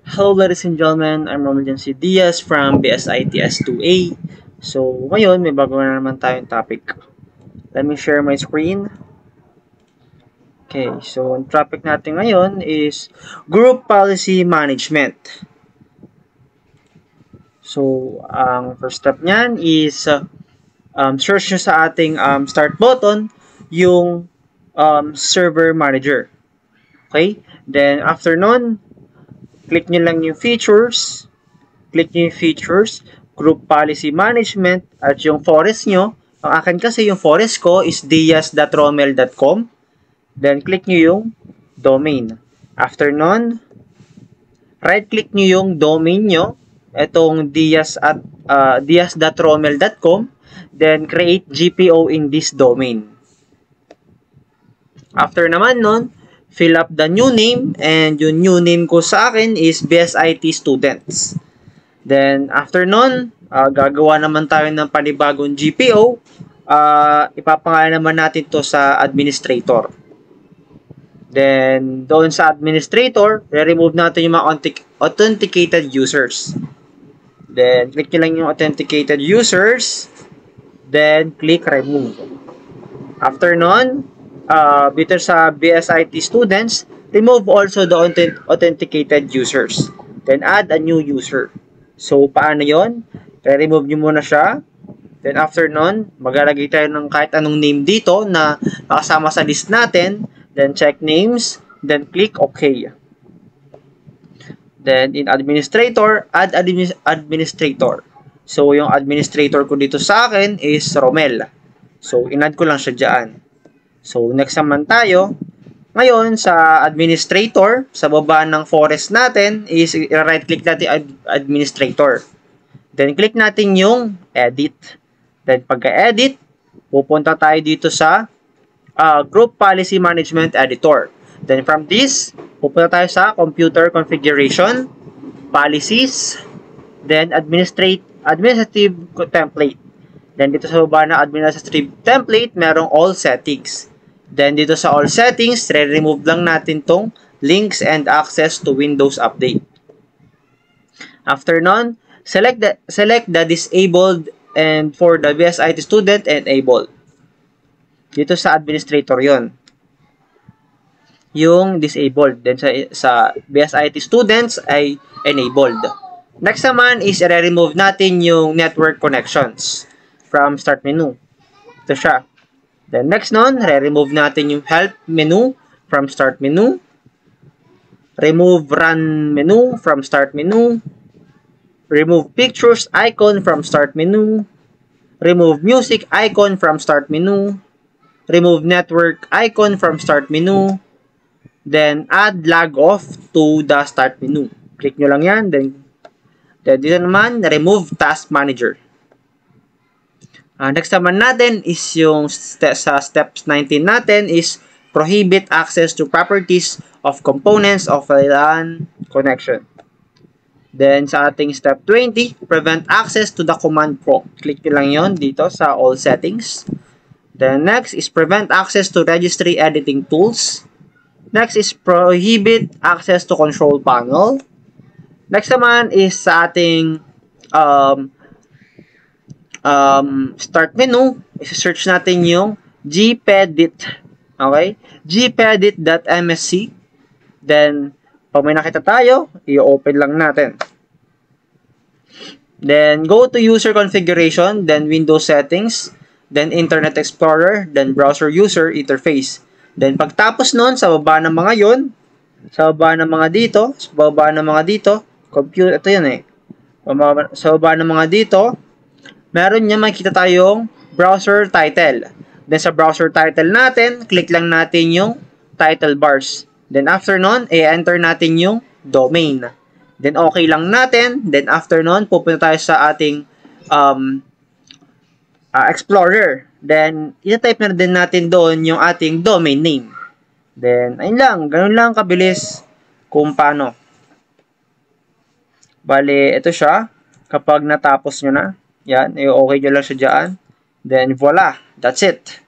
Hello ladies and gentlemen, I'm Romel C. Diaz from BSITS 2A. So, ngayon may bago na naman tayong topic. Let me share my screen. Okay, so ang topic natin ngayon is Group Policy Management. So, ang first step niyan is search nyo sa ating start button yung server manager. Okay, then after nun, click nyo lang yung features, group policy management, at yung forest nyo. Ang akin kasi yung forest ko is diaz.romel.com. Then, click nyo yung domain. After nun, right-click nyo yung domain nyo, itong diaz.romel.com. Then, create GPO in this domain. After naman nun, fill up the new name, and yung new name ko sa akin is BSIT Students. Then, after nun, gagawa naman tayo ng panibagong GPO. Ipapangalan naman natin to sa administrator. Then, doon sa administrator, re-remove natin yung mga authenticated users. Then, click nyo lang yung authenticated users. Then, click remove. After nun, dito sa BSIT Students, remove also the authenticated users. Then, add a new user. So, paano yon? Re-remove nyo muna siya. Then, after nun, maglalagay tayo ng kahit anong name dito na nakasama sa list natin. Then, check names. Then, click OK. Then, in administrator, add administrator. So, yung administrator ko dito sa akin is Romel. So, in-add ko lang siya dyan. So, next naman tayo. Ngayon, sa administrator, sa baba ng forest natin, is right-click natin administrator. Then, click natin yung edit. Then, pagka-edit, pupunta tayo dito sa Group Policy Management Editor. Then, from this, pupunta tayo sa Computer Configuration, Policies, then Administrative Template. Then, dito sa baba na Administrative Template, merong All Settings. Then, dito sa All Settings, re-remove lang natin tong Links and Access to Windows Update. After nun, select the disabled and for the BSIT student, enable. Dito sa administrator yon, yung disabled. Then sa BSIT students ay enabled. Next naman is re-remove natin yung network connections from start menu. Ito siya. Then next nun, re-remove natin yung help menu from start menu. Remove run menu from start menu. Remove pictures icon from start menu. Remove music icon from start menu. Remove network icon from start menu. Then add log off to the start menu. Click nyo lang yan. Then dito naman, remove task manager. Next naman natin is yung sa steps 19 natin is prohibit access to properties of components of a LAN connection. Then, sa ating step 20, prevent access to the command prompt. Click nyo lang yon dito sa all settings. Then, next is prevent access to registry editing tools. Next is prohibit access to control panel. Next naman is sa ating start menu, i-search natin yung gpedit. Okay? gpedit.msc. Then, pag may nakita tayo, i-open lang natin. Then, go to user configuration, then Windows settings, then Internet Explorer, then browser user interface. Then, pagtapos nun, sa baba ng mga yon, sa baba ng mga dito, compute, ito yun eh. Sa baba ng mga dito, meron niya makikita tayong browser title. Then sa browser title natin, click lang natin yung title bars. Then after nun, i-enter natin yung domain. Then okay lang natin. Then after nun, pupunta tayo sa ating Explorer. Then i-type na din natin doon yung ating domain name. Then ayun lang, ganun lang kabilis kung paano. Bale, ito siya. Kapag natapos nyo na, yan, i-okay nyo lang siya dyan. Then voila, that's it.